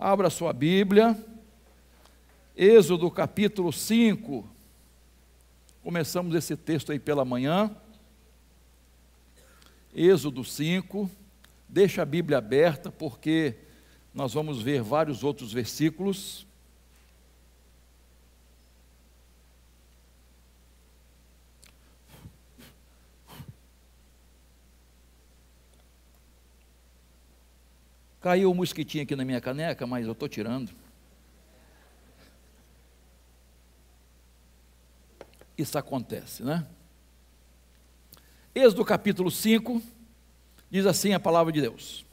Abra sua Bíblia, Êxodo capítulo 5, começamos esse texto aí pela manhã, Êxodo 5, deixa a Bíblia aberta, porque nós vamos ver vários outros versículos. Caiu um mosquitinho aqui na minha caneca, mas eu estou tirando. Isso acontece, né? Êxodo capítulo 5, diz assim a palavra de Deus.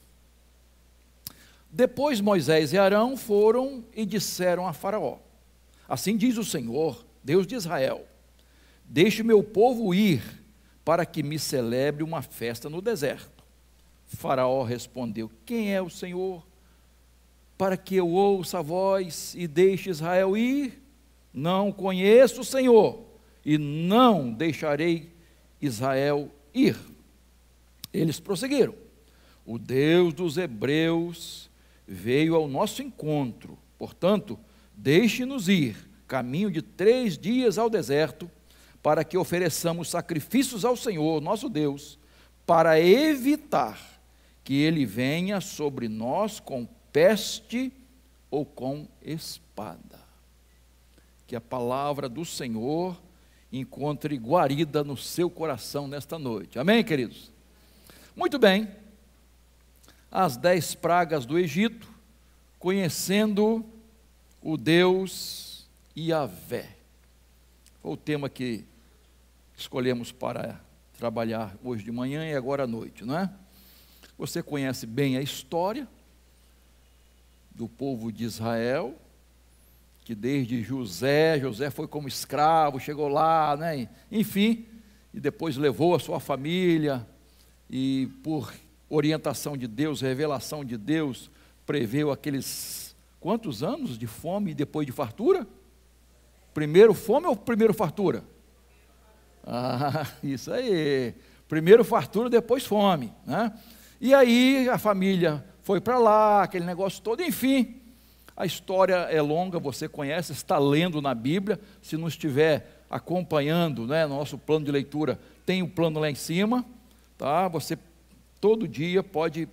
Depois Moisés e Arão foram e disseram a Faraó: assim diz o Senhor, Deus de Israel: deixe meu povo ir, para que me celebre uma festa no deserto. Faraó respondeu: quem é o Senhor, para que eu ouça a voz e deixe Israel ir? Não conheço o Senhor, e não deixarei Israel ir. Eles prosseguiram: o Deus dos hebreus veio ao nosso encontro, portanto, deixe-nos ir, caminho de 3 dias ao deserto, para que ofereçamos sacrifícios ao Senhor, nosso Deus, para evitar que ele venha sobre nós com peste ou com espada. Que a palavra do Senhor encontre guarida no seu coração nesta noite. Amém, queridos? Muito bem. As 10 pragas do Egito, conhecendo o Deus Yahvé. Foi o tema que escolhemos para trabalhar hoje de manhã e agora à noite, não é? Você conhece bem a história do povo de Israel, que desde José foi como escravo, chegou lá, né? Enfim, e depois levou a sua família, e por orientação de Deus, revelação de Deus, preveu aqueles quantos anos de fome e depois de fartura? Primeiro fome ou primeiro fartura? Ah, isso aí, primeiro fartura, depois fome, né? E aí a família foi para lá, aquele negócio todo, enfim, a história é longa, você conhece, está lendo na Bíblia, se não estiver acompanhando, né, no nosso plano de leitura, tem o plano lá em cima, tá? Você todo dia pode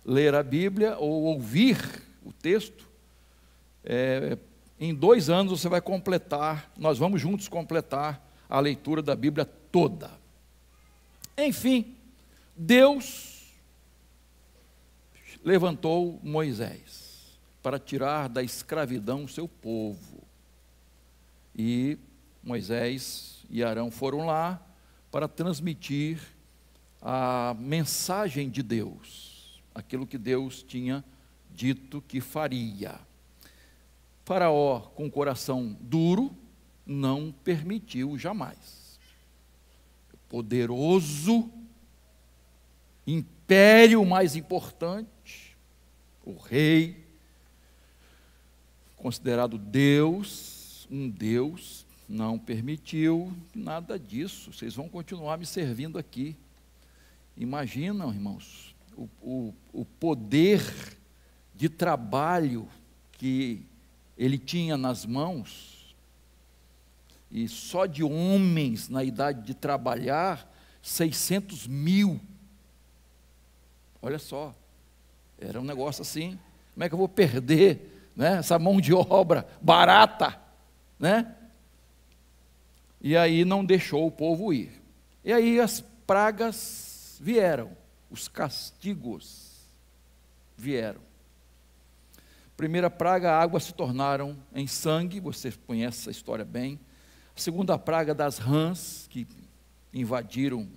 ler a Bíblia ou ouvir o texto. Em 2 anos você vai completar, nós vamos juntos completar a leitura da Bíblia toda. Enfim, Deus levantou Moisés para tirar da escravidão o seu povo. E Moisés e Arão foram lá para transmitir a mensagem de Deus, aquilo que Deus tinha dito que faria. Faraó, com o coração duro, não permitiu jamais. Poderoso, império mais importante, o rei, considerado Deus, um Deus, não permitiu nada disso. Vocês vão continuar me servindo aqui. Imaginam, irmãos, o poder de trabalho que ele tinha nas mãos, e só de homens na idade de trabalhar, 600 mil. Olha só, era um negócio assim, como é que eu vou perder, né, essa mão de obra barata, né? E aí não deixou o povo ir. E aí as pragas vieram, os castigos vieram. Primeira praga, a água se tornaram em sangue, você conhece essa história bem. A segunda praga, das rãs, que invadiram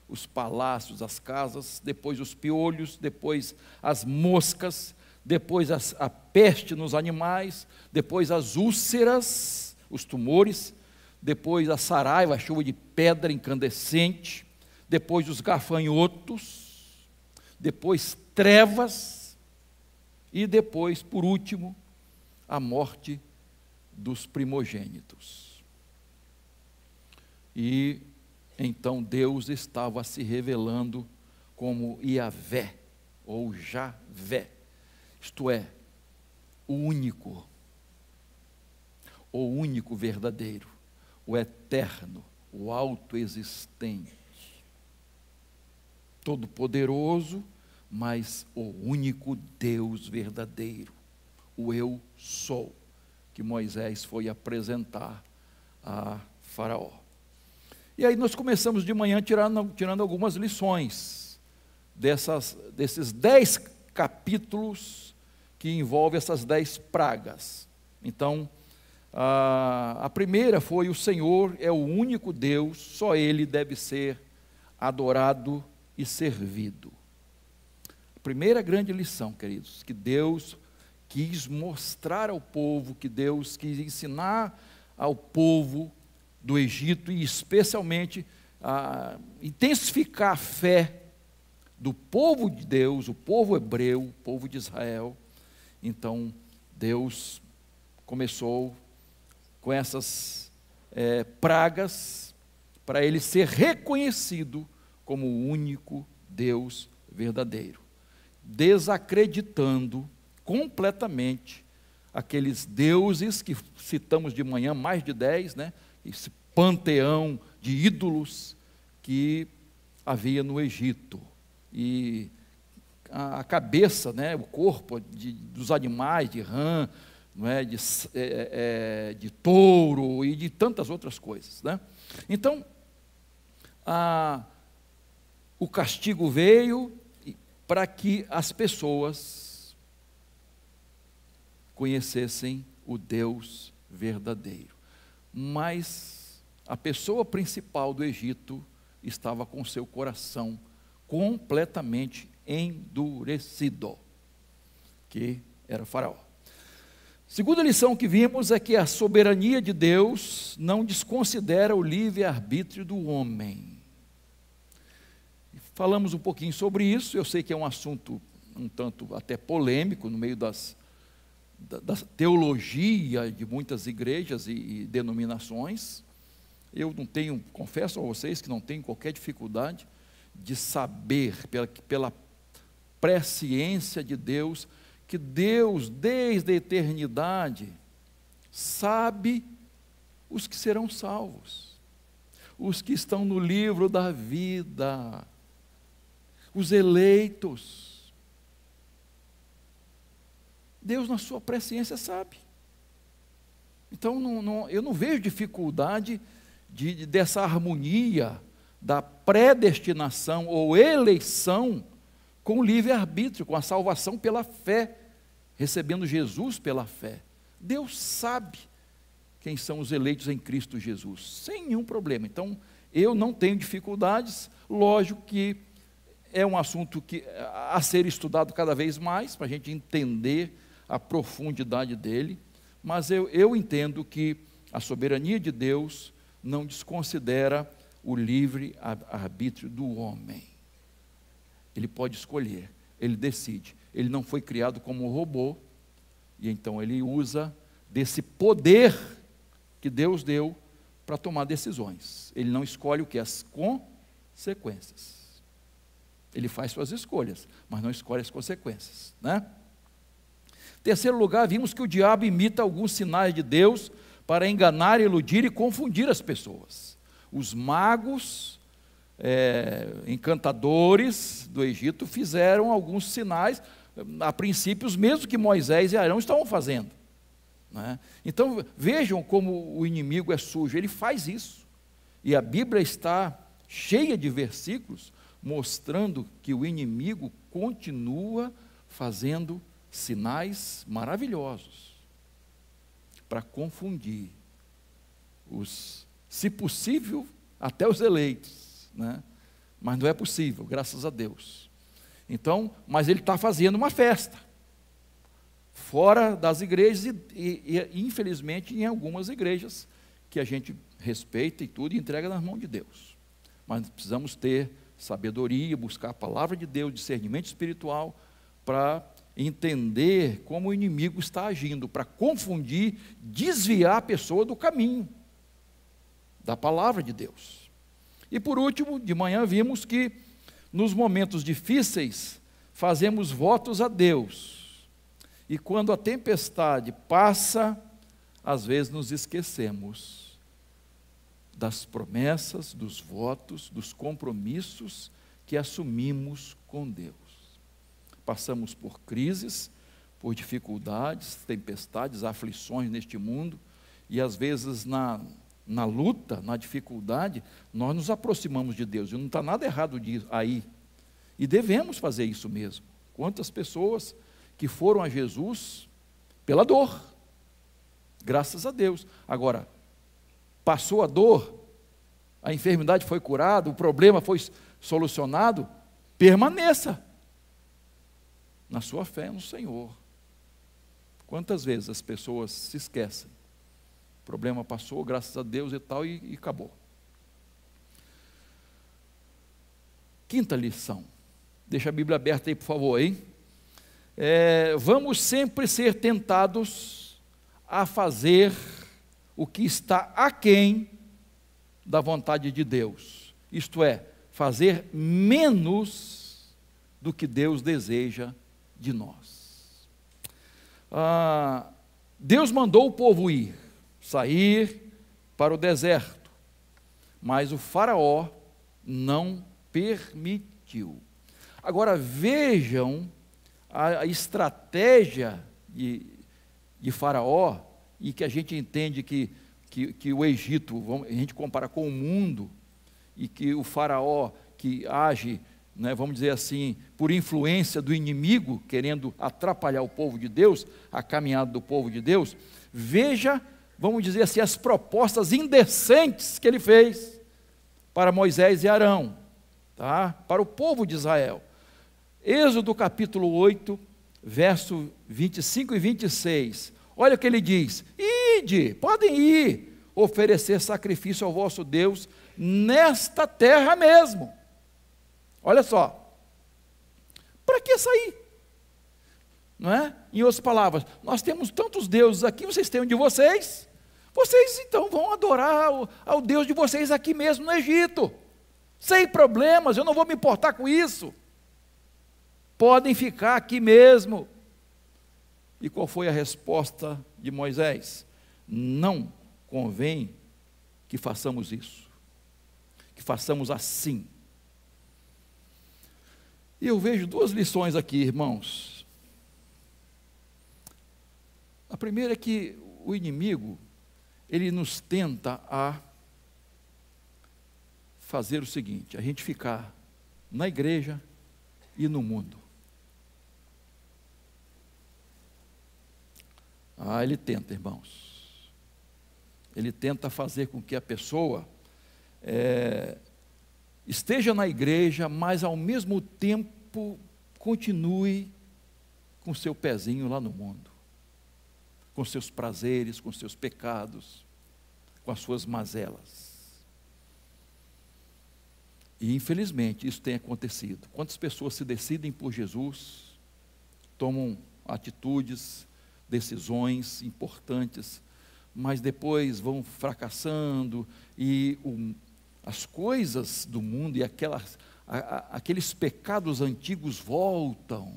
os palácios, as casas, depois os piolhos, depois as moscas, depois a peste nos animais, depois as úlceras, os tumores, depois a saraiva, a chuva de pedra incandescente, depois os gafanhotos, depois trevas, e depois, por último, a morte dos primogênitos. E então Deus estava se revelando como Yahvé, ou Javé. isto é, o único verdadeiro, o eterno, o autoexistente, todo-poderoso, mas o único Deus verdadeiro, o Eu Sou, que Moisés foi apresentar a Faraó. E aí nós começamos de manhã tirando algumas lições desses 10 capítulos que envolvem essas 10 pragas. Então, a primeira foi: o Senhor é o único Deus, só Ele deve ser adorado e servido. A primeira grande lição, queridos, que Deus quis mostrar ao povo, que Deus quis ensinar ao povo do Egito, e especialmente intensificar a fé do povo de Deus, o povo hebreu, o povo de Israel. Então, Deus começou com essas pragas, para Ele ser reconhecido como o único Deus verdadeiro, desacreditando completamente aqueles deuses que citamos de manhã, mais de 10, né? Esse panteão de ídolos que havia no Egito, e a cabeça, né, o corpo dos animais, de rã, não é, de touro e de tantas outras coisas, né? Então, o castigo veio para que as pessoas conhecessem o Deus verdadeiro. Mas a pessoa principal do Egito estava com seu coração completamente endurecido, que era Faraó. Segunda lição que vimos é que a soberania de Deus não desconsidera o livre-arbítrio do homem. Falamos um pouquinho sobre isso. Eu sei que é um assunto um tanto até polêmico no meio da teologia de muitas igrejas e denominações. Eu não tenho, confesso a vocês que não tenho qualquer dificuldade de saber, pela presciência de Deus, que Deus, desde a eternidade, sabe os que serão salvos, os que estão no livro da vida, os eleitos. Deus, na sua presciência, sabe. Então, eu não vejo dificuldade dessa harmonia da predestinação ou eleição com o livre-arbítrio, com a salvação pela fé, recebendo Jesus pela fé. Deus sabe quem são os eleitos em Cristo Jesus, sem nenhum problema. Então, eu não tenho dificuldades. Lógico que é um assunto a ser estudado cada vez mais, para a gente entender a profundidade dele, mas eu entendo que a soberania de Deus não desconsidera o livre-arbítrio do homem. Ele pode escolher, ele decide. Ele não foi criado como um robô, e então ele usa desse poder que Deus deu para tomar decisões. Ele não escolhe o que? As consequências. Ele faz suas escolhas, mas não escolhe as consequências, né? Terceiro lugar, vimos que o diabo imita alguns sinais de Deus para enganar, iludir e confundir as pessoas. Os magos, encantadores do Egito fizeram alguns sinais, a princípio os mesmos que Moisés e Arão estavam fazendo, né? Então vejam como o inimigo é sujo, ele faz isso, e a Bíblia está cheia de versículos mostrando que o inimigo continua fazendo sinais maravilhosos para confundir se possível, até os eleitos, né? Mas não é possível, graças a Deus. Então, mas ele está fazendo uma festa fora das igrejas e infelizmente em algumas igrejas que a gente respeita e tudo e entrega nas mãos de Deus. Mas precisamos ter sabedoria, buscar a palavra de Deus, discernimento espiritual, para entender como o inimigo está agindo, para confundir, desviar a pessoa do caminho da palavra de Deus. E por último, de manhã vimos que nos momentos difíceis fazemos votos a Deus, E quando a tempestade passa, às vezes nos esquecemos das promessas, dos votos, dos compromissos que assumimos com Deus. Passamos por crises, por dificuldades, tempestades, aflições neste mundo, e às vezes na luta, na dificuldade, nós nos aproximamos de Deus, e não está nada errado aí, e devemos fazer isso mesmo. Quantas pessoas que foram a Jesus pela dor, graças a Deus. Agora, passou a dor, a enfermidade foi curada, o problema foi solucionado, permaneça na sua fé no Senhor. Quantas vezes as pessoas se esquecem? O problema passou, graças a Deus e tal, e acabou. Quinta lição. Deixa a Bíblia aberta aí, por favor, hein? Vamos sempre ser tentados a fazer o que está aquém da vontade de Deus. Isto é, fazer menos do que Deus deseja de nós. Deus mandou o povo sair para o deserto, mas o faraó não permitiu. Agora vejam a estratégia de faraó, e que a gente entende que o Egito, a gente compara com o mundo, e que o faraó que age, né, vamos dizer assim, por influência do inimigo, querendo atrapalhar o povo de Deus, a caminhada do povo de Deus. Veja, vamos dizer assim, as propostas indecentes que ele fez para Moisés e Arão, tá? Para o povo de Israel. Êxodo capítulo 8, verso 25 e 26, olha o que ele diz: ide, podem ir, oferecer sacrifício ao vosso Deus, nesta terra mesmo. Olha só, para que sair? Não é? Em outras palavras, nós temos tantos deuses aqui, vocês têm um de vocês, vocês então vão adorar ao Deus de vocês aqui mesmo no Egito, sem problemas, eu não vou me importar com isso, podem ficar aqui mesmo. E qual foi a resposta de Moisés? Não convém que façamos isso, que façamos assim. E eu vejo duas lições aqui, irmãos. A primeira é que o inimigo, ele nos tenta a fazer o seguinte: a gente ficar na igreja e no mundo. Ele tenta, irmãos. Ele tenta fazer com que a pessoa esteja na igreja, mas ao mesmo tempo continue com seu pezinho lá no mundo, com seus prazeres, com seus pecados, com as suas mazelas. E infelizmente isso tem acontecido. Quantas pessoas se decidem por Jesus, tomam atitudes, decisões importantes, mas depois vão fracassando, e as coisas do mundo e aqueles pecados antigos voltam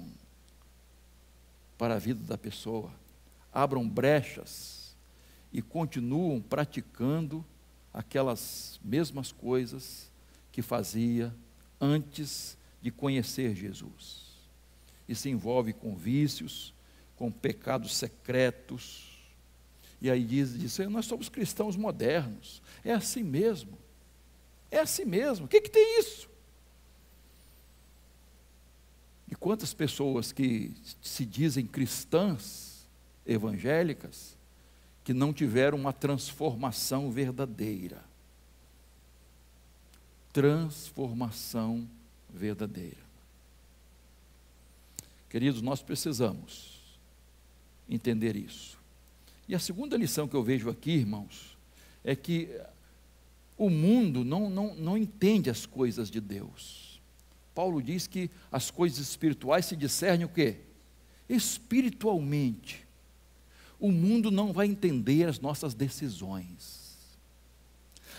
para a vida da pessoa, abram brechas e continuam praticando aquelas mesmas coisas que fazia antes de conhecer Jesus, e se envolve com vícios, com pecados secretos, e aí diz, nós somos cristãos modernos, é assim mesmo, o que tem isso? E quantas pessoas que se dizem cristãs, evangélicas, que não tiveram uma transformação verdadeira, queridos, nós precisamos entender isso. E a segunda lição que eu vejo aqui, irmãos, é que o mundo não entende as coisas de Deus. Paulo diz que as coisas espirituais se discernem o quê? Espiritualmente. O mundo não vai entender as nossas decisões.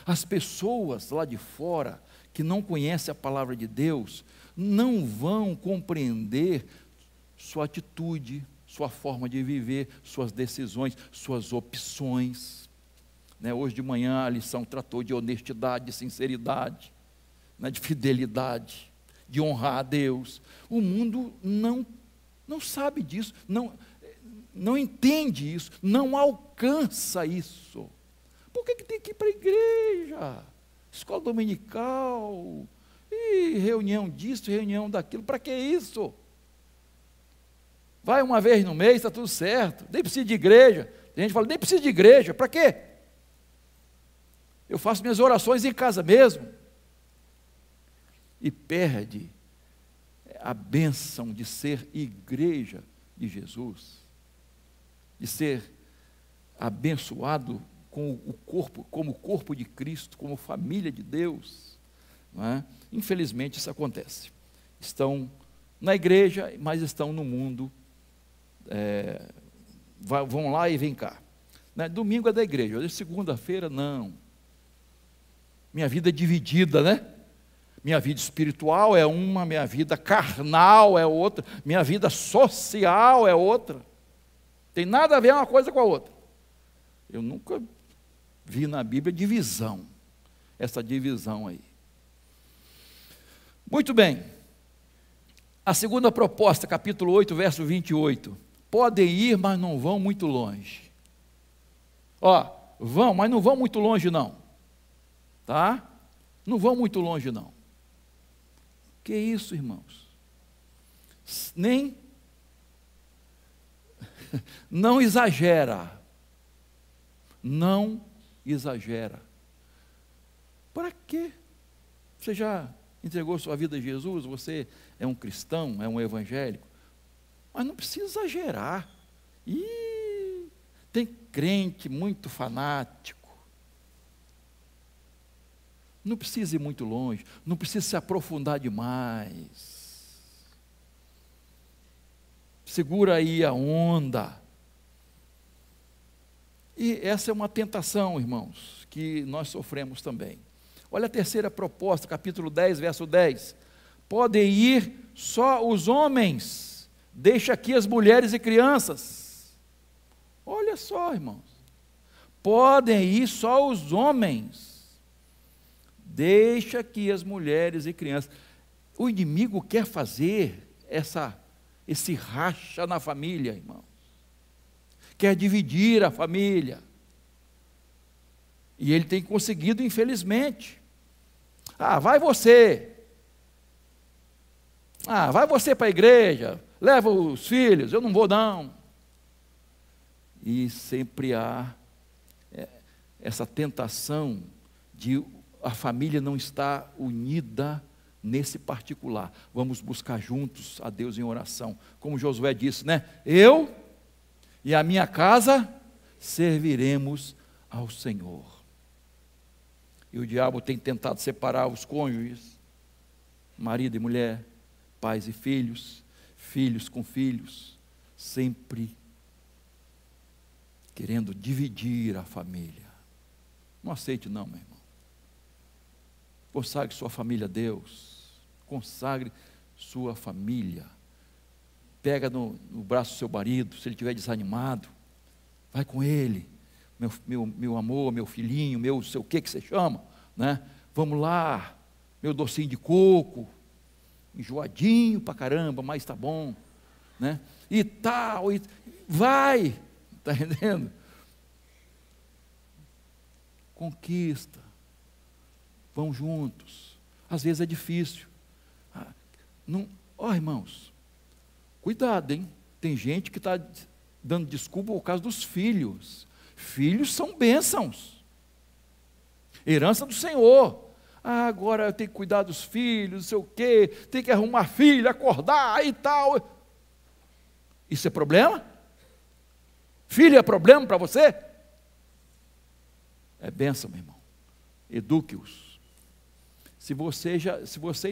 As pessoas lá de fora, que não conhecem a palavra de Deus, não vão compreender sua atitude, sua forma de viver, suas decisões, suas opções. Hoje de manhã a lição tratou de honestidade, de sinceridade, de fidelidade, de honrar a Deus. O mundo não sabe disso, não entende isso, não alcança isso. Por que tem que ir para a igreja? Escola dominical, e reunião disso, reunião daquilo, para que isso? Vai uma vez no mês, está tudo certo, nem precisa de igreja. Tem gente que fala, nem precisa de igreja, para quê? Eu faço minhas orações em casa mesmo. E perde a bênção de ser igreja de Jesus, de ser abençoado com o corpo, como corpo de Cristo, como família de Deus. Não é? Infelizmente isso acontece. Estão na igreja, mas estão no mundo. Vão lá e vem cá. Domingo é da igreja, hoje segunda-feira não. Minha vida é dividida, Minha vida espiritual é uma, minha vida carnal é outra, minha vida social é outra. Tem nada a ver uma coisa com a outra. Eu nunca vi na Bíblia divisão, essa divisão aí. Muito bem. A segunda proposta, capítulo 8, verso 28. Podem ir, mas não vão muito longe. Vão, mas não vão muito longe não. Tá? Não vão muito longe não. Que isso, irmãos? Não exagera. Não exagera. Para quê? Você já entregou sua vida a Jesus? Você é um cristão, é um evangélico? Mas não precisa exagerar. Tem crente muito fanático. Não precisa ir muito longe, não precisa se aprofundar demais. Segura aí a onda. E essa é uma tentação, irmãos, que nós sofremos também. Olha a terceira proposta, capítulo 10, verso 10. Podem ir só os homens, deixa aqui as mulheres e crianças. Olha só, irmãos. Podem ir só os homens. Deixa aqui as mulheres e crianças. O inimigo quer fazer esse racha na família, irmãos. Quer dividir a família. E ele tem conseguido, infelizmente. Vai você. Vai você para a igreja. Leva os filhos, eu não vou não. E sempre há essa tentação de a família não está unida nesse particular. Vamos buscar juntos a Deus em oração. Como Josué disse, eu e a minha casa serviremos ao Senhor. E o diabo tem tentado separar os cônjuges, marido e mulher, pais e filhos, filhos com filhos, sempre querendo dividir a família. Não aceite não, meu irmão. Consagre sua família a Deus. Consagre sua família. Pega no braço do seu marido, se ele estiver desanimado. Vai com ele. Meu amor, meu filhinho, meu sei o que você chama. Vamos lá. Meu docinho de coco. Enjoadinho pra caramba, mas tá bom. E tal. Vai. Está entendendo? Conquista. Vão juntos. Às vezes é difícil. Irmãos, cuidado, hein? Tem gente que está dando desculpa por causa dos filhos. Filhos são bênçãos. Herança do Senhor. Agora eu tenho que cuidar dos filhos, não sei o quê, tem que arrumar filho, acordar e tal. Isso é problema? Filho é problema para você? É bênção, meu irmão. Eduque-os. Se você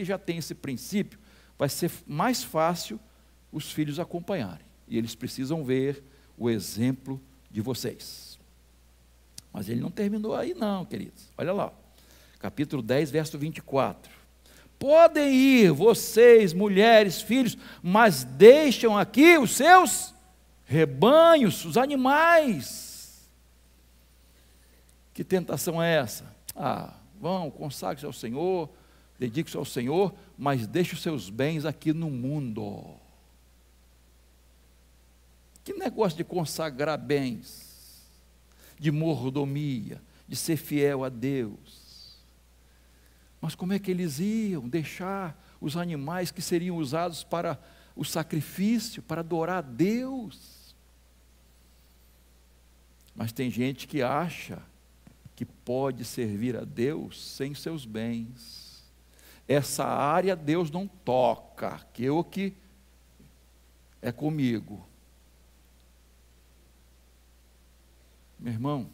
já tem esse princípio, vai ser mais fácil os filhos acompanharem. E eles precisam ver o exemplo de vocês. Mas ele não terminou aí não, queridos. Olha lá, capítulo 10, verso 24. Podem ir vocês, mulheres, filhos, mas deixam aqui os seus rebanhos, os animais. Que tentação é essa? Vão, consagre-se ao Senhor, dedique-se ao Senhor, mas deixe os seus bens aqui no mundo. Que negócio de consagrar bens, de mordomia, de ser fiel a Deus. Mas como é que eles iam deixar os animais que seriam usados para o sacrifício, para adorar a Deus? Mas tem gente que acha que pode servir a Deus sem seus bens. Essa área Deus não toca, que é comigo. Meu irmão,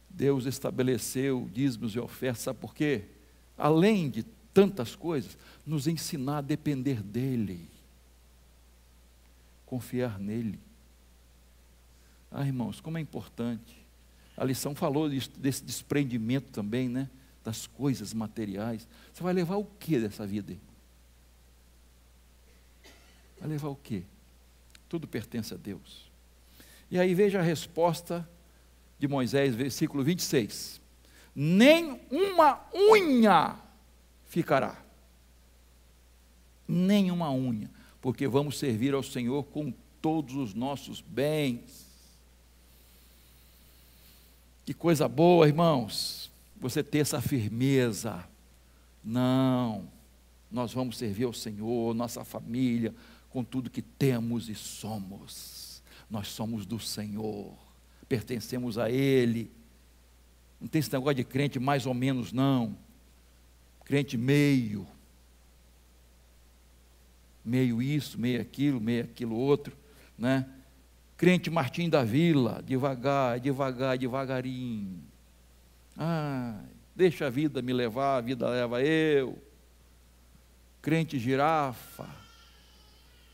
Deus estabeleceu dízimos e ofertas, sabe por quê? Além de tantas coisas, nos ensinar a depender dEle, confiar nele. Irmãos, como é importante. A lição falou desse desprendimento também, né? Das coisas materiais. Você vai levar o que dessa vida, irmão? Vai levar o que? Tudo pertence a Deus. E aí veja a resposta de Moisés, versículo 26. Nem uma unha ficará. Nem uma unha. Porque vamos servir ao Senhor com todos os nossos bens. Que coisa boa, irmãos, você ter essa firmeza. Não, nós vamos servir ao Senhor, nossa família, com tudo que temos e somos. Nós somos do Senhor, pertencemos a Ele. Não tem esse negócio de crente mais ou menos, não. Crente meio isso, meio aquilo outro, né? Crente Martim da Vila, devagarinho. Deixa a vida me levar, a vida leva eu. Crente girafa,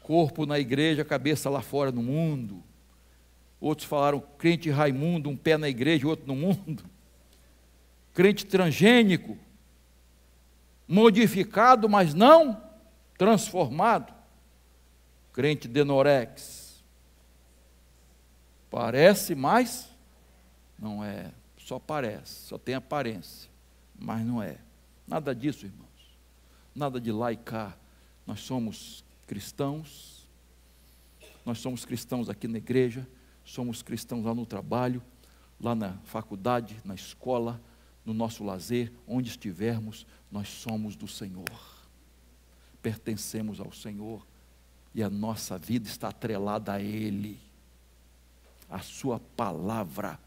corpo na igreja, cabeça lá fora no mundo. Outros falaram crente Raimundo, um pé na igreja, outro no mundo. Crente transgênico, modificado, mas não transformado. Crente denorex. Parece, mas não é. Só parece, só tem aparência, mas não é. Nada disso, irmãos. Nada de lá e cá. Nós somos cristãos. Nós somos cristãos aqui na igreja. Somos cristãos lá no trabalho, lá na faculdade, na escola, no nosso lazer, onde estivermos, nós somos do Senhor. Pertencemos ao Senhor e a nossa vida está atrelada a Ele. A sua palavra.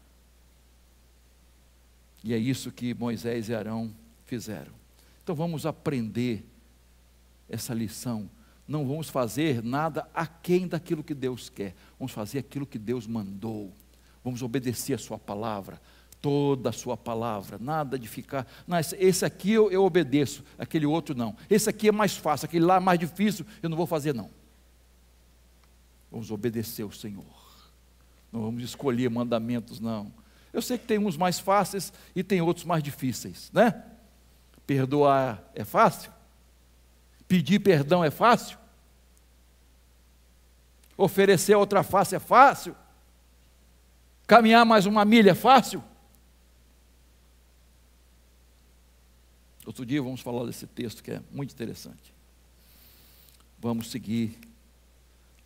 E é isso que Moisés e Arão fizeram. Então vamos aprender essa lição. Não vamos fazer nada aquém daquilo que Deus quer. Vamos fazer aquilo que Deus mandou. Vamos obedecer a sua palavra, toda a sua palavra. Nada de ficar, não, esse aqui eu obedeço, aquele outro não. Esse aqui é mais fácil, aquele lá é mais difícil, eu não vou fazer não. Vamos obedecer ao Senhor. Não vamos escolher mandamentos, não. Eu sei que tem uns mais fáceis e tem outros mais difíceis, né? Perdoar é fácil? Pedir perdão é fácil? Oferecer outra face é fácil? Caminhar mais uma milha é fácil? Outro dia vamos falar desse texto que é muito interessante. Vamos seguir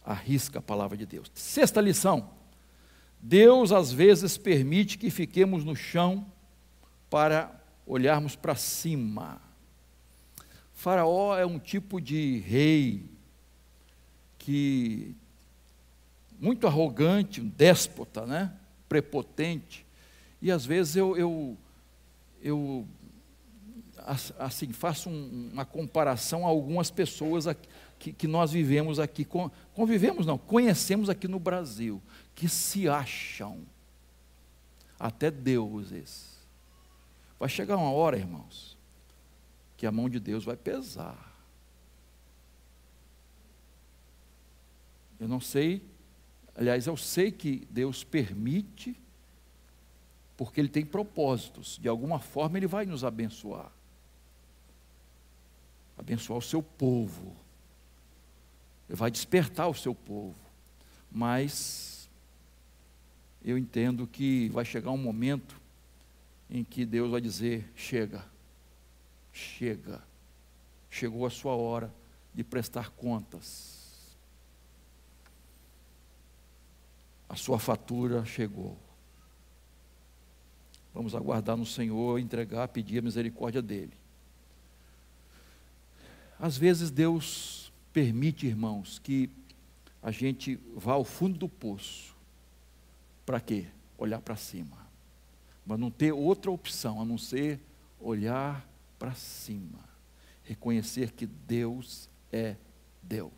à risca a palavra de Deus. Sexta lição. Deus às vezes permite que fiquemos no chão para olharmos para cima. Faraó é um tipo de rei que muito arrogante, um déspota, né? Prepotente. E às vezes eu assim, faço uma comparação a algumas pessoas que nós vivemos aqui, convivemos não, conhecemos aqui no Brasil, que se acham até deuses. Vai chegar uma hora, irmãos, que a mão de Deus vai pesar. Eu não sei, aliás, eu sei que Deus permite, porque Ele tem propósitos, de alguma forma Ele vai nos abençoar. Abençoar o seu povo. Ele vai despertar o seu povo. Mas eu entendo que vai chegar um momento em que Deus vai dizer: chega, chega, chegou a sua hora de prestar contas. A sua fatura chegou. Vamos aguardar no Senhor, entregar, pedir a misericórdia dEle. Às vezes Deus permite, irmãos, que a gente vá ao fundo do poço. Para quê? Olhar para cima. Mas não ter outra opção a não ser olhar para cima. Reconhecer que Deus é Deus.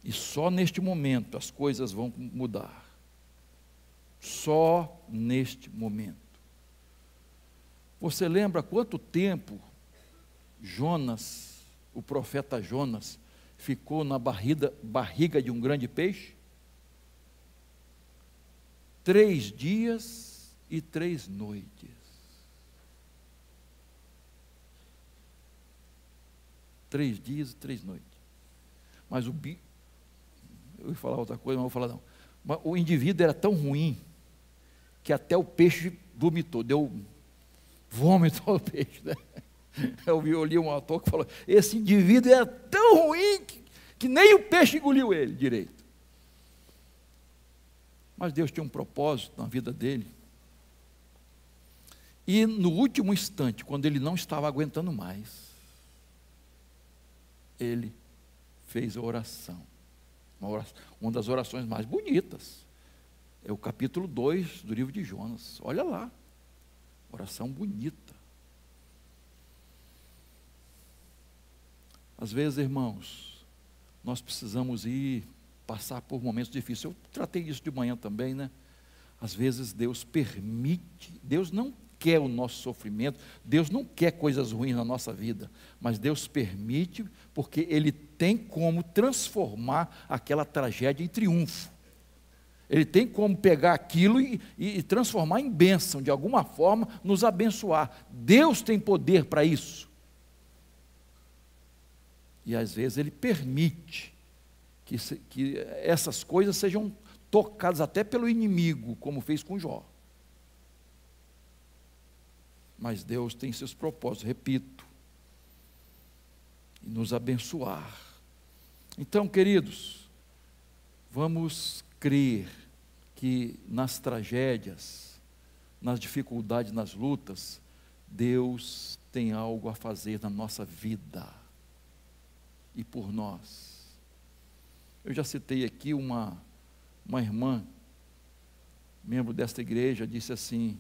E só neste momento as coisas vão mudar. Só neste momento. Você lembra quanto tempo Jonas, o profeta Jonas, ficou na barriga de um grande peixe? 3 dias e 3 noites. 3 dias e 3 noites. Mas eu ia falar outra coisa, mas não vou falar não. Mas o indivíduo era tão ruim que até o peixe vomitou, deu vômito ao peixe, né? Eu li um autor que falou: esse indivíduo era tão ruim que nem o peixe engoliu ele direito. Mas Deus tinha um propósito na vida dele. E no último instante, quando ele não estava aguentando mais, ele fez a oração. Uma das orações mais bonitas. É o capítulo 2 do livro de Jonas. Olha lá. Oração bonita. Às vezes, irmãos, nós precisamos passar por momentos difíceis. Eu tratei disso de manhã também, né? Às vezes Deus permite, Deus não quer o nosso sofrimento, Deus não quer coisas ruins na nossa vida, mas Deus permite porque Ele tem como transformar aquela tragédia em triunfo. Ele tem como pegar aquilo e transformar em bênção, de alguma forma nos abençoar. Deus tem poder para isso. E às vezes Ele permite que essas coisas sejam tocadas até pelo inimigo, como fez com Jó. Mas Deus tem seus propósitos, repito, e nos abençoar. Então, queridos, vamos crer que nas tragédias, nas dificuldades, nas lutas, Deus tem algo a fazer na nossa vida e por nós. Eu já citei aqui uma irmã, membro desta igreja, disse assim,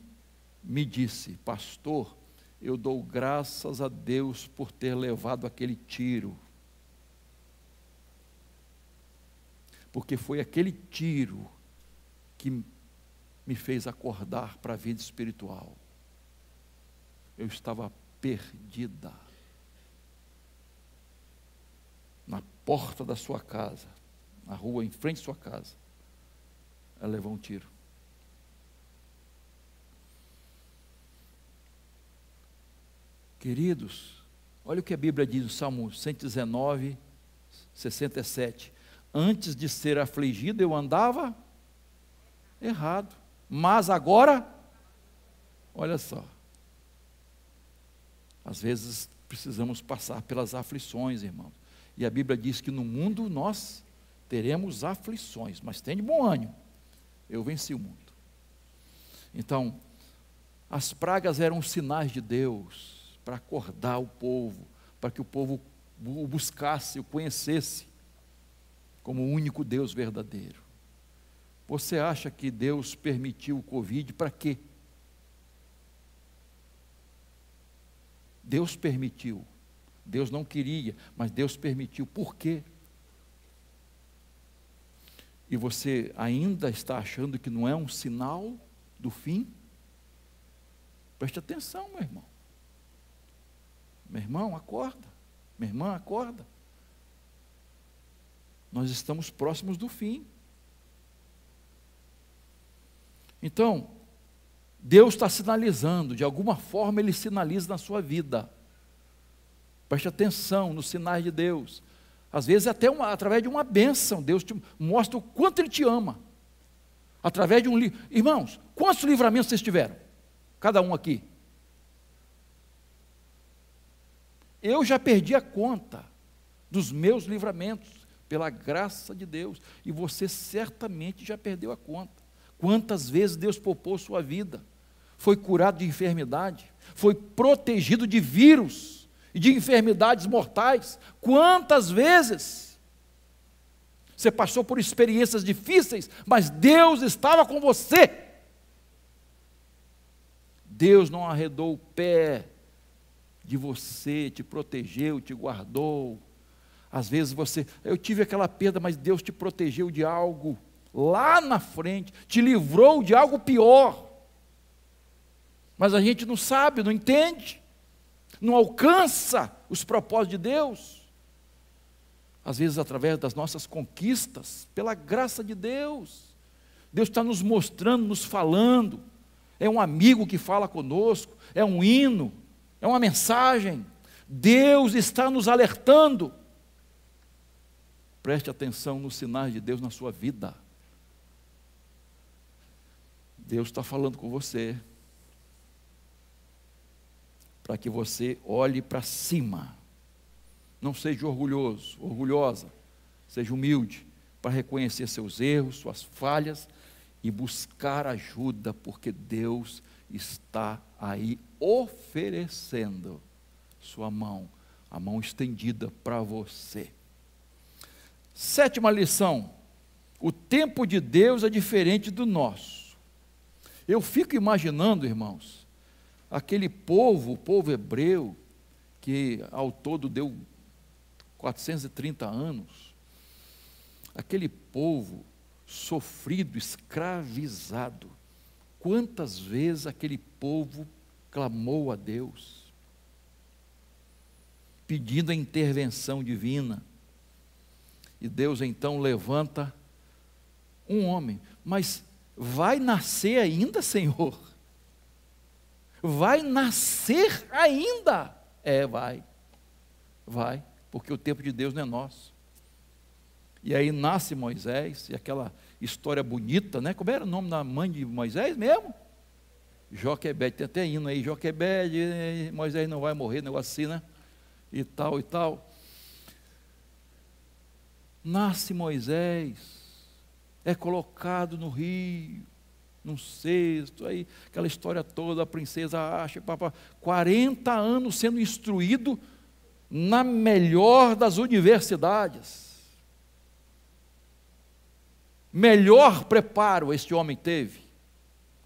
me disse: pastor, eu dou graças a Deus por ter levado aquele tiro, porque foi aquele tiro que me fez acordar para a vida espiritual. Eu estava perdida na porta da sua casa, na rua em frente à sua casa. Ela levou um tiro. Queridos, olha o que a Bíblia diz no Salmo 119, 67. Antes de ser afligido eu andava errado, mas agora, olha só, às vezes precisamos passar pelas aflições, irmãos, e a Bíblia diz que no mundo nós teremos aflições, mas tem de bom ânimo, eu venci o mundo. Então, as pragas eram sinais de Deus para acordar o povo, para que o povo o buscasse, o conhecesse como o único Deus verdadeiro. Você acha que Deus permitiu o Covid para quê? Deus permitiu. Deus não queria, mas Deus permitiu. Por quê? E você ainda está achando que não é um sinal do fim? Preste atenção, meu irmão. Meu irmão, acorda. Minha irmã, acorda. Nós estamos próximos do fim. Então, Deus está sinalizando, de alguma forma Ele sinaliza na sua vida. Preste atenção nos sinais de Deus. Às vezes até através de uma bênção, Deus te mostra o quanto Ele te ama. Através de um livro. Irmãos, quantos livramentos vocês tiveram? Cada um aqui. Eu já perdi a conta dos meus livramentos, pela graça de Deus. E você certamente já perdeu a conta. Quantas vezes Deus poupou sua vida? Foi curado de enfermidade, foi protegido de vírus e de enfermidades mortais. Quantas vezes você passou por experiências difíceis, mas Deus estava com você. Deus não arredou o pé de você, te protegeu, te guardou. Às vezes eu tive aquela perda, mas Deus te protegeu de algo lá na frente, te livrou de algo pior. Mas a gente não sabe, não entende, não alcança os propósitos de Deus. Às vezes através das nossas conquistas, pela graça de Deus. Deus está nos mostrando, nos falando. É um amigo que fala conosco, é um hino, é uma mensagem. Deus está nos alertando. Preste atenção nos sinais de Deus na sua vida. Deus está falando com você, para que você olhe para cima. Não seja orgulhoso, orgulhosa. Seja humilde para reconhecer seus erros, suas falhas e buscar ajuda, porque Deus está aí oferecendo sua mão, a mão estendida para você. 7ª lição: o tempo de Deus é diferente do nosso. Eu fico imaginando, irmãos, aquele povo, o povo hebreu, que ao todo deu 430 anos, aquele povo sofrido, escravizado. Quantas vezes aquele povo clamou a Deus, pedindo a intervenção divina, e Deus então levanta um homem. Mas vai nascer ainda, Senhor? Vai nascer ainda? Vai, porque o tempo de Deus não é nosso. E aí nasce Moisés, e aquela história bonita, né? Como era o nome da mãe de Moisés mesmo? Joquebede, tem até hino aí, Joquebede, Moisés não vai morrer, negócio assim, né? E tal, e tal. Nasce Moisés, é colocado no rio, num cesto, aí aquela história toda, a princesa acha, 40 anos sendo instruído na melhor das universidades. Melhor preparo este homem teve,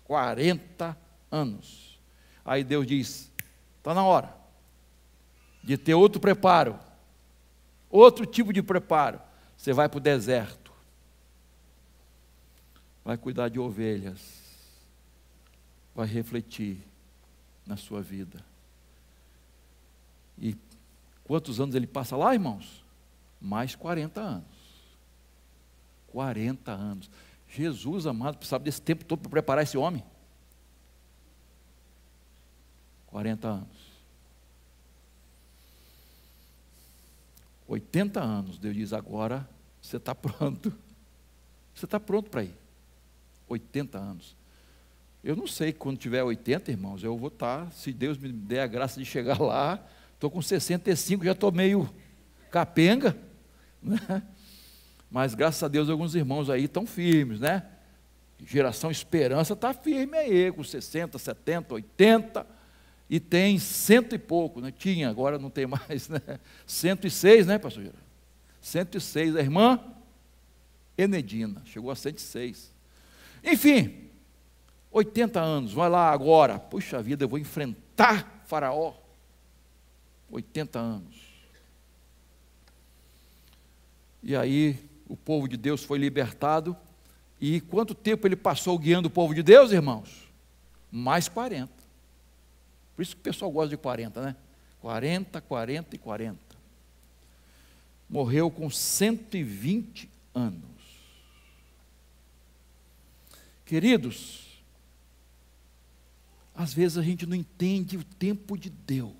40 anos. Aí Deus diz: está na hora de ter outro preparo, outro tipo de preparo. Você vai para o deserto, vai cuidar de ovelhas, vai refletir na sua vida. E quantos anos ele passa lá, irmãos? Mais 40 anos. 40 anos. Jesus amado, precisava desse tempo todo para preparar esse homem. 40 anos. 80 anos, Deus diz: agora você está pronto. Você está pronto para ir. 80 anos. Eu não sei, quando tiver 80, irmãos, eu vou estar, se Deus me der a graça de chegar lá, estou com 65, já estou meio capenga, né? Mas graças a Deus alguns irmãos aí estão firmes, né? Geração Esperança está firme aí, com 60, 70, 80, e tem 100 e pouco, né? Tinha, agora não tem mais, né? 106, né, pastor Geraldo? 106, a irmã Enedina, chegou a 106. Enfim, 80 anos, vai lá agora, puxa vida, eu vou enfrentar Faraó. 80 anos. E aí, o povo de Deus foi libertado. E quanto tempo ele passou guiando o povo de Deus, irmãos? Mais 40. Por isso que o pessoal gosta de 40, né? 40, 40 e 40. Morreu com 120 anos. Queridos, às vezes a gente não entende o tempo de Deus.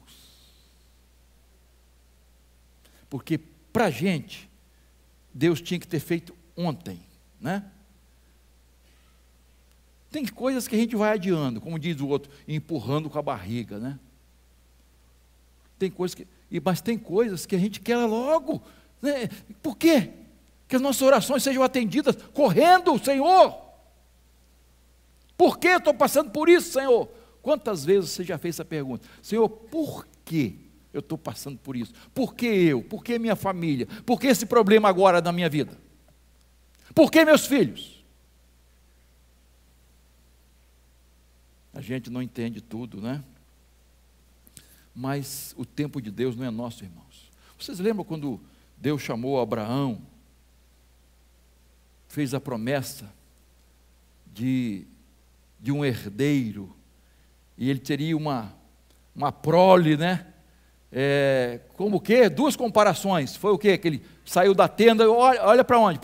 Porque para a gente, Deus tinha que ter feito ontem, né? Tem coisas que a gente vai adiando, como diz o outro, empurrando com a barriga, né? Mas tem coisas que a gente quer logo, né? Por quê? Que as nossas orações sejam atendidas correndo, Senhor. Por que eu estou passando por isso, Senhor? Quantas vezes você já fez essa pergunta? Senhor, por que eu estou passando por isso? Por que eu? Por que minha família? Por que esse problema agora na minha vida? Por que meus filhos? A gente não entende tudo, né? Mas o tempo de Deus não é nosso, irmãos. Vocês lembram quando Deus chamou Abraão, fez a promessa de um herdeiro, e ele teria uma prole, né? Como o quê? Duas comparações. Foi o quê? Que ele saiu da tenda, olha para onde?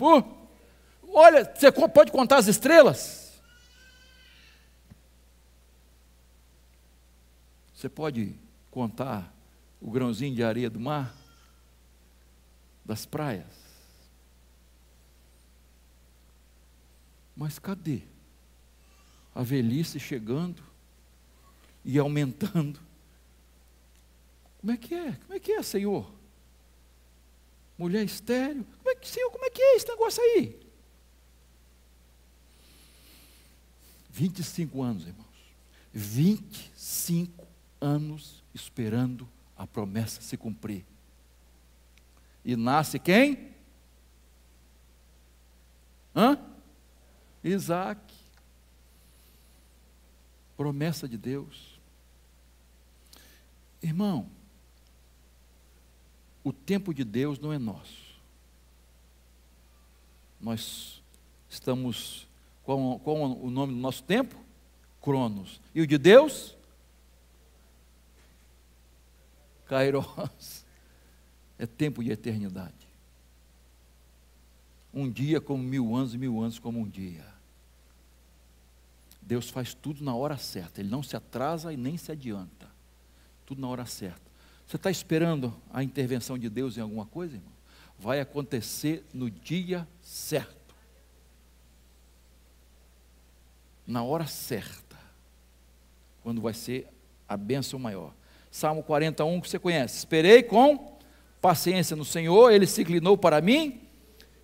Olha, você pode contar as estrelas? Você pode contar o grãozinho de areia do mar? Das praias? Mas cadê? A velhice chegando e aumentando. Como é que é? Como é que é, Senhor? Mulher estéril? Senhor, como é que é esse negócio aí? 25 anos, irmãos. 25 anos esperando a promessa se cumprir. E nasce quem? Isaac. Promessa de Deus. Irmão, o tempo de Deus não é nosso. Nós estamos, qual o nome do nosso tempo? Cronos. E o de Deus? Kairos. É tempo de eternidade. Um dia como 1000 anos e 1000 anos como um dia. Deus faz tudo na hora certa. Ele não se atrasa e nem se adianta. Tudo na hora certa. Você está esperando a intervenção de Deus em alguma coisa, irmão? Vai acontecer no dia certo. Na hora certa. Quando vai ser a bênção maior. Salmo 41, que você conhece. Esperei com paciência no Senhor, Ele se inclinou para mim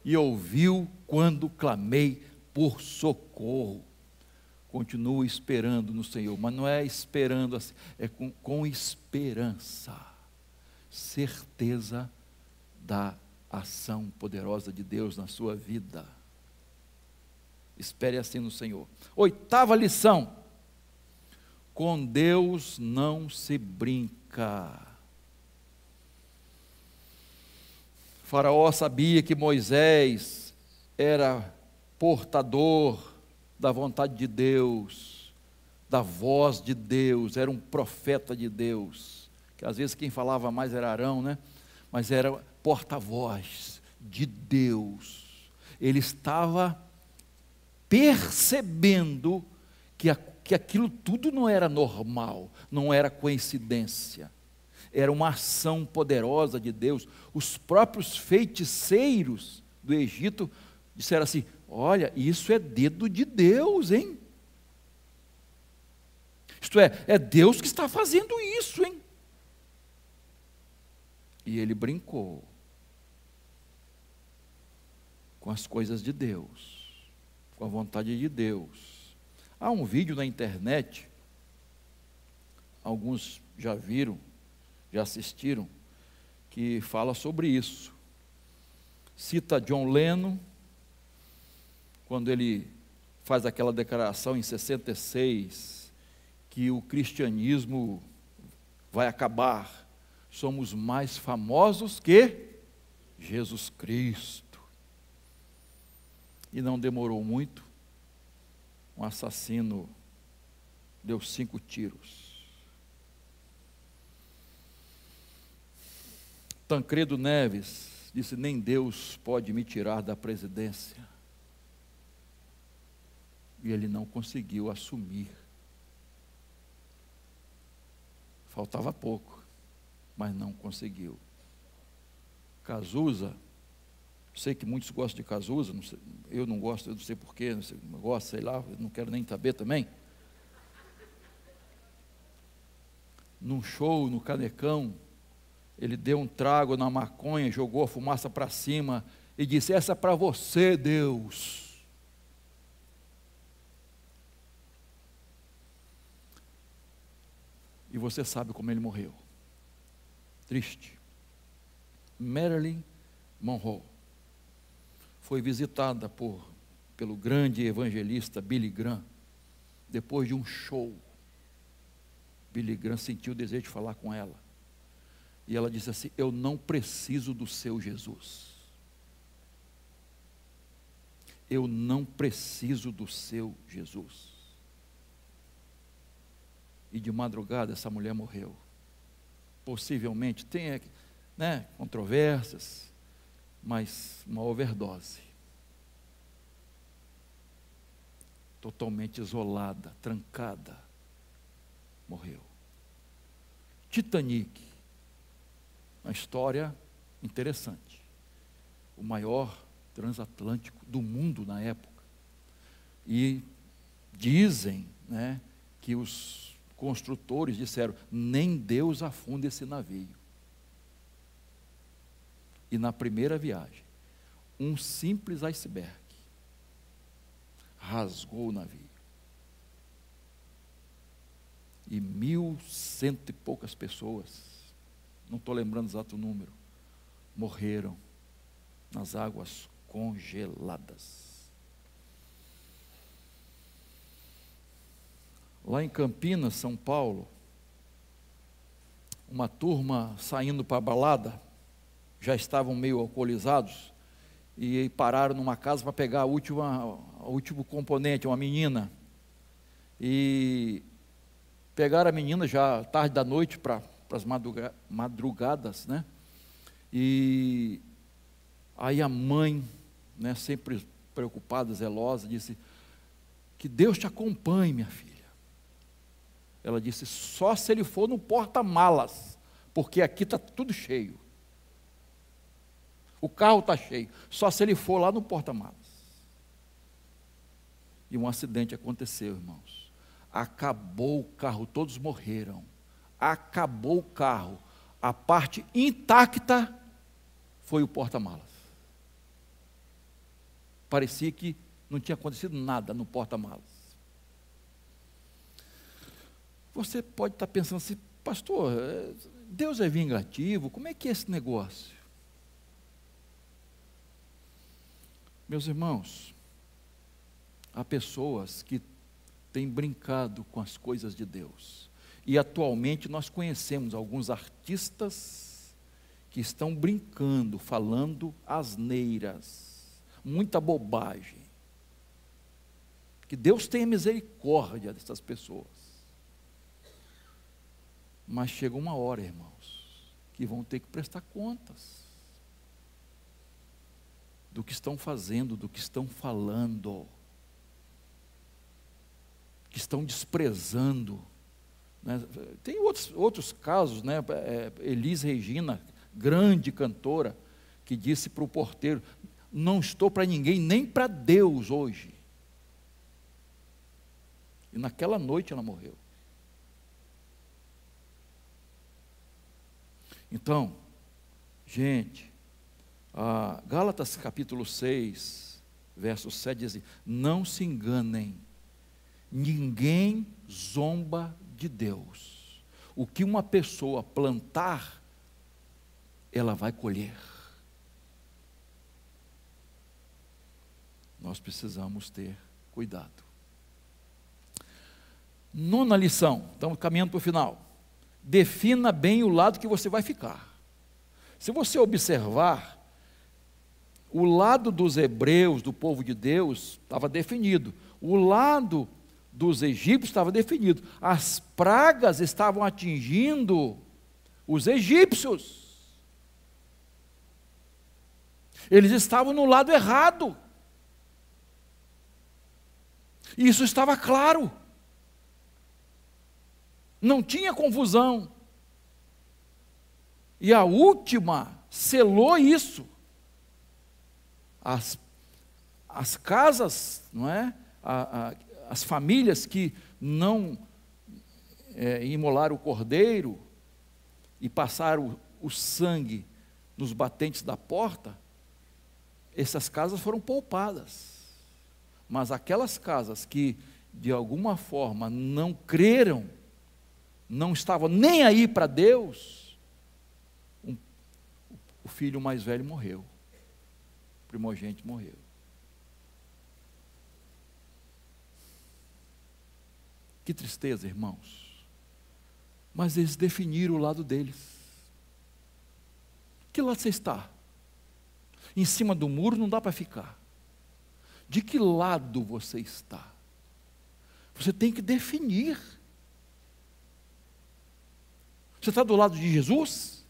e ouviu quando clamei por socorro. Continua esperando no Senhor, mas não é esperando assim, é com esperança, certeza da ação poderosa de Deus na sua vida. Espere assim no Senhor. 8ª lição: com Deus não se brinca. Faraó sabia que Moisés era portador da vontade de Deus, da voz de Deus, era um profeta de Deus, que às vezes quem falava mais era Arão, né? Mas era porta-voz de Deus. Ele estava percebendo que aquilo tudo não era normal, não era coincidência, era uma ação poderosa de Deus. Os próprios feiticeiros do Egito disseram assim: olha, isso é dedo de Deus, hein? Isto é Deus que está fazendo isso, hein? E ele brincou com as coisas de Deus, com a vontade de Deus. Há um vídeo na internet, alguns já viram, já assistiram, que fala sobre isso. Cita John Lennon, quando ele faz aquela declaração em 66, que o cristianismo vai acabar, somos mais famosos que Jesus Cristo. E não demorou muito, um assassino deu 5 tiros. Tancredo Neves disse: nem Deus pode me tirar da presidência. E ele não conseguiu assumir. Faltava pouco, mas não conseguiu. Cazuza, sei que muitos gostam de Cazuza, não sei, eu não gosto, eu não sei porquê, não gosto, sei lá, eu não quero nem saber também. Num show no Canecão, ele deu um trago na maconha, jogou a fumaça para cima e disse: essa é para você, Deus. E você sabe como ele morreu. Triste. Marilyn Monroe foi visitada pelo grande evangelista Billy Graham. Depois de um show, Billy Graham sentiu o desejo de falar com ela. E ela disse assim: eu não preciso do seu Jesus. Eu não preciso do seu Jesus. E de madrugada essa mulher morreu. Possivelmente tem, controvérsias, mas uma overdose. Totalmente isolada, trancada, morreu. Titanic, uma história interessante. O maior transatlântico do mundo na época. E dizem, que os construtores disseram: nem Deus afunda esse navio. E na primeira viagem, um simples iceberg rasgou o navio. E 1.100 e poucas pessoas, não estou lembrando o exato número, morreram nas águas congeladas. Lá em Campinas, São Paulo, uma turma saindo para a balada, já estavam meio alcoolizados, e pararam numa casa para pegar o último componente, uma menina. E pegaram a menina já tarde da noite para as madrugadas, E aí a mãe, sempre preocupada, zelosa, disse: que Deus te acompanhe, minha filha. Ela disse: só se ele for no porta-malas, porque aqui está tudo cheio. O carro está cheio, só se ele for lá no porta-malas. E um acidente aconteceu, irmãos. Acabou o carro, todos morreram. Acabou o carro. A parte intacta foi o porta-malas. Parecia que não tinha acontecido nada no porta-malas. Você pode estar pensando assim: pastor, Deus é vingativo, como é que é esse negócio? Meus irmãos, há pessoas que têm brincado com as coisas de Deus. E atualmente nós conhecemos alguns artistas que estão brincando, falando asneiras, muita bobagem. Que Deus tenha misericórdia dessas pessoas. Mas chega uma hora, irmãos, que vão ter que prestar contas do que estão fazendo, do que estão falando, que estão desprezando. Tem outros casos, Elis Regina, grande cantora, que disse para o porteiro: não estou para ninguém, nem para Deus hoje. E naquela noite ela morreu. Então, gente, Gálatas capítulo 6, verso 7 diz assim: não se enganem, ninguém zomba de Deus. O que uma pessoa plantar, ela vai colher. Nós precisamos ter cuidado. Nona lição, estamos caminhando para o final. Defina bem o lado que você vai ficar. Se você observar, o lado dos hebreus, do povo de Deus, estava definido. O lado dos egípcios estava definido. As pragas estavam atingindo os egípcios. Eles estavam no lado errado. Isso estava claro. Não tinha confusão. E a última selou isso. As casas, não é? As famílias que não imolaram o cordeiro e passaram o sangue nos batentes da porta, essas casas foram poupadas. Mas aquelas casas que de alguma forma não creram, não estavam nem aí para Deus, o filho mais velho morreu, o primogênito morreu. Que tristeza, irmãos. Mas eles definiram o lado deles. Que lado você está? Em cima do muro não dá para ficar. De que lado você está? Você tem que definir. Você está do lado de Jesus?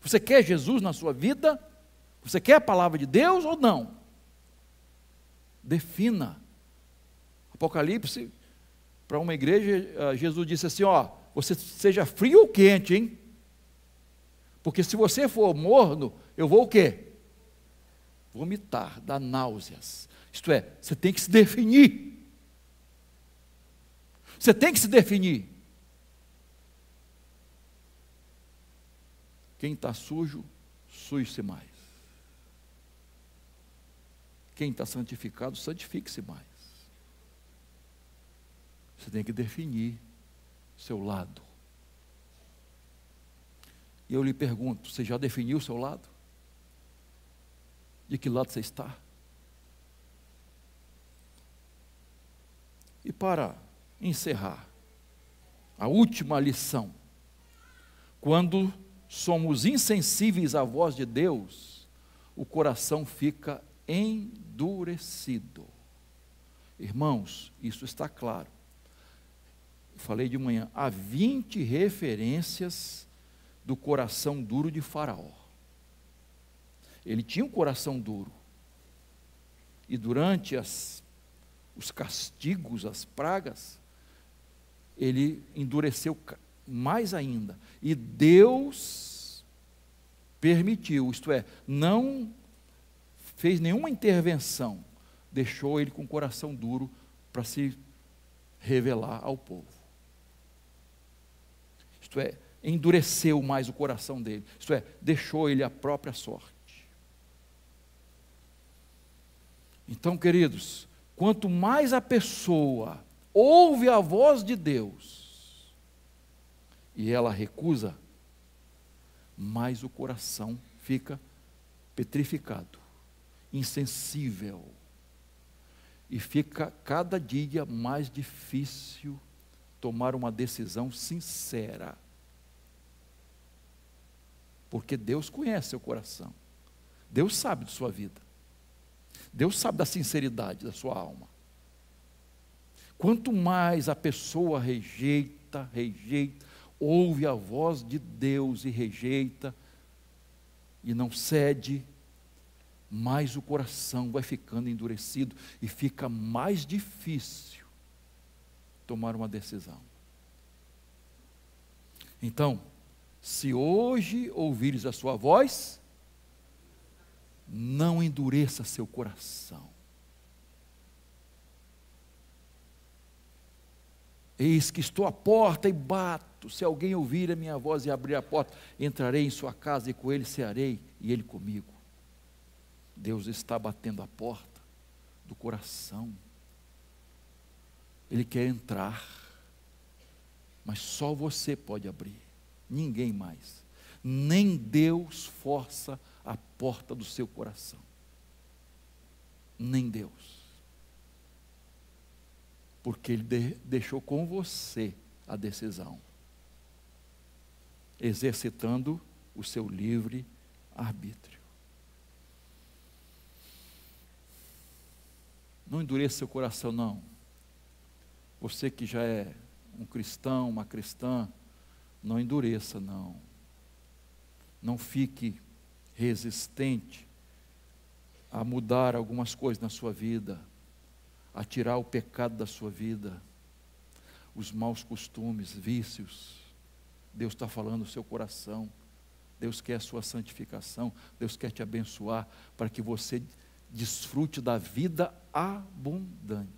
Você quer Jesus na sua vida? Você quer a palavra de Deus ou não? Defina. Apocalipse, para uma igreja, Jesus disse assim, ó, você seja frio ou quente, hein? Porque se você for morno, eu vou o quê? Vomitar, dar náuseas. Isto é, você tem que se definir. Você tem que se definir. Quem está sujo, suje-se mais. Quem está santificado, santifique-se mais. Você tem que definir seu lado. E eu lhe pergunto, você já definiu o seu lado? De que lado você está? E para encerrar, a última lição. Quando somos insensíveis à voz de Deus, o coração fica endurecido. Irmãos, isso está claro. Eu falei de manhã, há 20 referências do coração duro de Faraó. Ele tinha um coração duro. E durante os castigos, as pragas, ele endureceu mais ainda. E Deus permitiu, isto é, não fez nenhuma intervenção, deixou ele com o coração duro para se revelar ao povo. Isto é, endureceu mais o coração dele, isto é, deixou ele à própria sorte. Então, queridos, quanto mais a pessoa ouve a voz de Deus e ela recusa, mais o coração fica petrificado, insensível, e fica cada dia mais difícil tomar uma decisão sincera. Porque Deus conhece seu coração, Deus sabe de sua vida, Deus sabe da sinceridade da sua alma. Quanto mais a pessoa rejeita, ouve a voz de Deus e rejeita, e não cede, mais o coração vai ficando endurecido e fica mais difícil tomar uma decisão. Então, se hoje ouvires a sua voz, não endureça seu coração. Eis que estou à porta e bato. Se alguém ouvir a minha voz e abrir a porta, entrarei em sua casa e com ele cearei e ele comigo. Deus está batendo a porta do coração. Ele quer entrar, mas só você pode abrir, ninguém mais. Nem Deus força a porta do seu coração. Nem Deus. Porque Ele deixou com você a decisão, exercitando o seu livre arbítrio. Não endureça seu coração, não. Você que já é um cristão, uma cristã, não endureça, não. Não fique resistente a mudar algumas coisas na sua vida, a tirar o pecado da sua vida, os maus costumes, vícios. Deus está falando no seu coração, Deus quer a sua santificação, Deus quer te abençoar, para que você desfrute da vida abundante.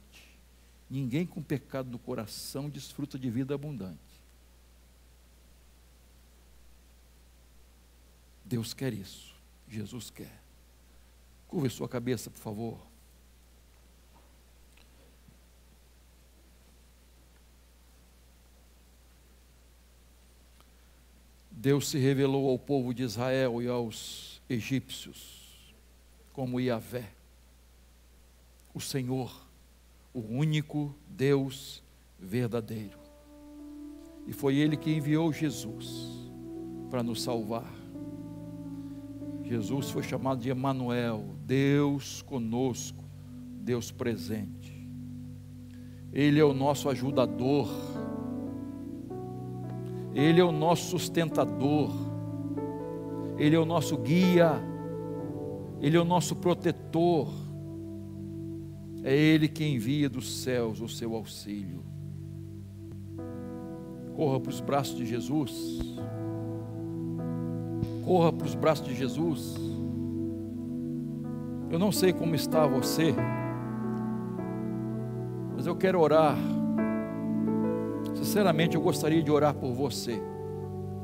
Ninguém com pecado no coração desfruta de vida abundante. Deus quer isso, Jesus quer. Curva sua cabeça, por favor. Deus se revelou ao povo de Israel e aos egípcios como Yahvé, o Senhor, o único Deus verdadeiro. E foi Ele que enviou Jesus para nos salvar. Jesus foi chamado de Emanuel, Deus conosco, Deus presente. Ele é o nosso ajudador, Ele é o nosso sustentador, Ele é o nosso guia, Ele é o nosso protetor. É Ele que envia dos céus o seu auxílio. Corra para os braços de Jesus. Corra para os braços de Jesus. Eu não sei como está você, mas eu quero orar. Sinceramente, eu gostaria de orar por você.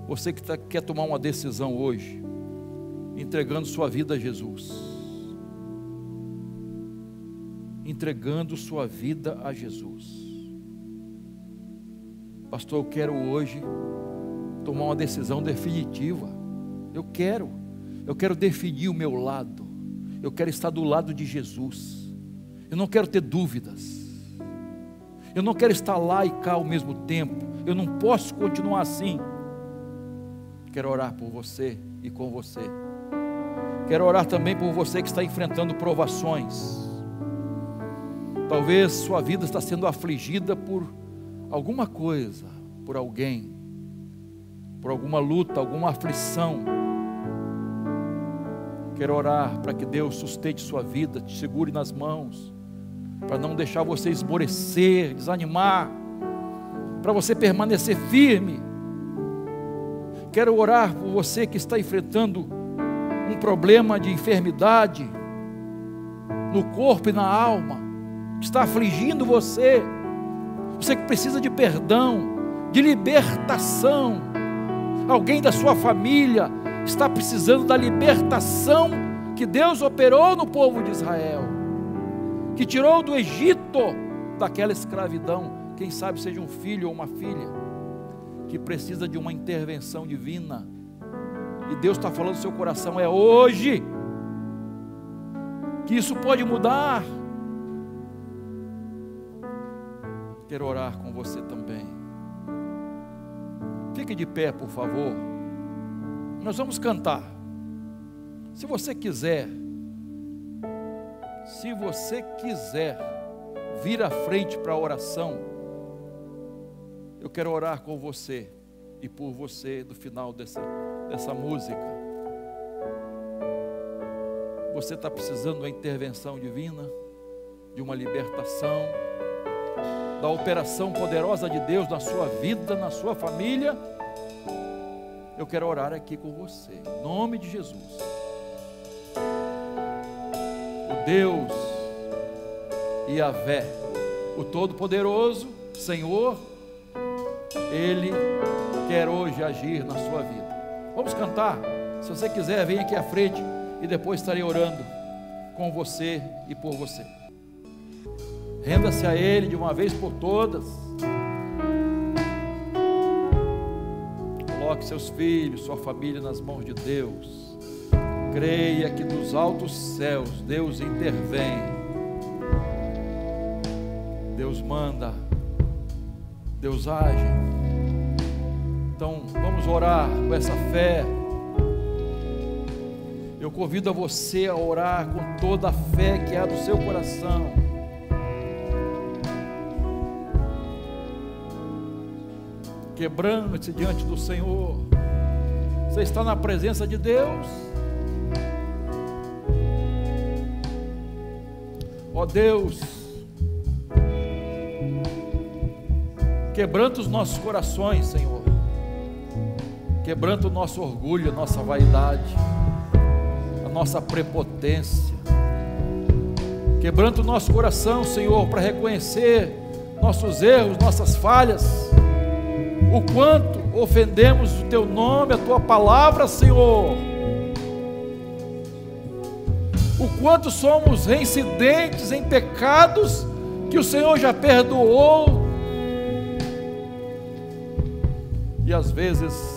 Você que quer tomar uma decisão hoje, entregando sua vida a Jesus. Entregando sua vida a Jesus. Pastor, eu quero hoje tomar uma decisão definitiva. Eu quero definir o meu lado. Eu quero estar do lado de Jesus. Eu não quero ter dúvidas. Eu não quero estar lá e cá ao mesmo tempo. Eu não posso continuar assim. Quero orar por você e com você. Quero orar também por você que está enfrentando provações. Talvez sua vida está sendo afligida por alguma coisa, por alguém, por alguma luta, alguma aflição. Quero orar para que Deus sustente sua vida, te segure nas mãos, para não deixar você esmorecer, desanimar, para você permanecer firme. Quero orar por você que está enfrentando um problema de enfermidade no corpo e na alma, que está afligindo você. Você que precisa de perdão, de libertação. Alguém da sua família está precisando da libertação que Deus operou no povo de Israel, que tirou do Egito daquela escravidão. Quem sabe seja um filho ou uma filha que precisa de uma intervenção divina, e Deus está falando no seu coração: é hoje que isso pode mudar. Quero orar com você também. Fique de pé, por favor. Nós vamos cantar. Se você quiser vir à frente para a oração, eu quero orar com você e por você no final dessa música. Você está precisando de uma intervenção divina, de uma libertação, da operação poderosa de Deus na sua vida, na sua família. Eu quero orar aqui com você, em nome de Jesus. O Deus Yahvé, o Todo-Poderoso, Senhor, Ele quer hoje agir na sua vida. Vamos cantar? Se você quiser, vem aqui à frente e depois estarei orando com você e por você. Renda-se a Ele de uma vez por todas. Coloque seus filhos, sua família nas mãos de Deus. Creia que dos altos céus Deus intervém. Deus manda. Deus age. Então vamos orar com essa fé. Eu convido a você a orar com toda a fé que há do seu coração. Quebrando-se diante do Senhor. Você está na presença de Deus. Ó Deus, quebranta os nossos corações, Senhor. Quebranta o nosso orgulho, a nossa vaidade, a nossa prepotência. Quebranta o nosso coração, Senhor, para reconhecer nossos erros, nossas falhas, o quanto ofendemos o Teu nome, a Tua palavra, Senhor, o quanto somos reincidentes em pecados que o Senhor já perdoou, e às vezes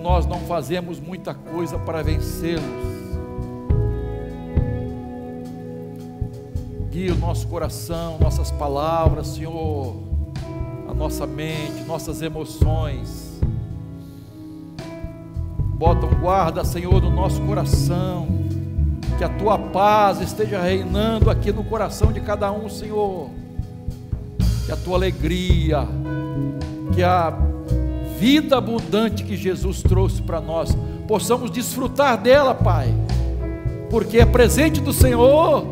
nós não fazemos muita coisa para vencê-los. Guia o nosso coração, nossas palavras, Senhor, a nossa mente, nossas emoções. Bota um guarda, Senhor, no nosso coração, que a Tua paz esteja reinando aqui no coração de cada um, Senhor, que a Tua alegria, que a vida abundante que Jesus trouxe para nós, possamos desfrutar dela, Pai, porque é presente do Senhor,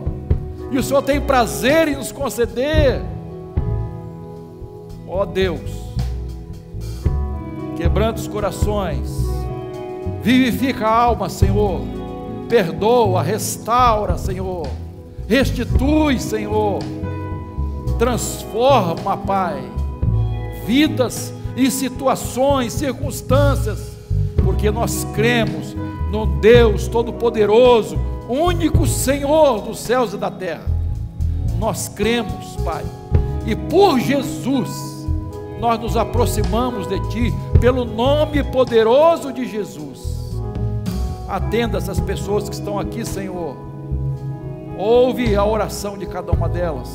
e o Senhor tem prazer em nos conceder. Ó Deus, quebrando os corações, vivifica a alma, Senhor, perdoa, restaura, Senhor, restitui, Senhor, transforma, Pai, vidas e situações, circunstâncias, porque nós cremos no Deus Todo-Poderoso, único Senhor dos céus e da terra. Nós cremos, Pai, e por Jesus nós nos aproximamos de Ti, pelo nome poderoso de Jesus. Atenda essas pessoas que estão aqui, Senhor, ouve a oração de cada uma delas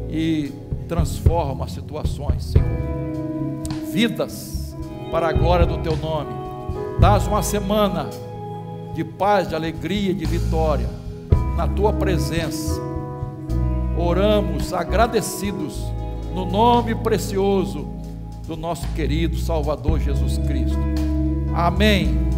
e transforma as situações, Senhor, vidas para a glória do Teu nome. Dás uma semana de paz, de alegria, de vitória na Tua presença. Oramos agradecidos no nome precioso do nosso querido Salvador Jesus Cristo. Amém.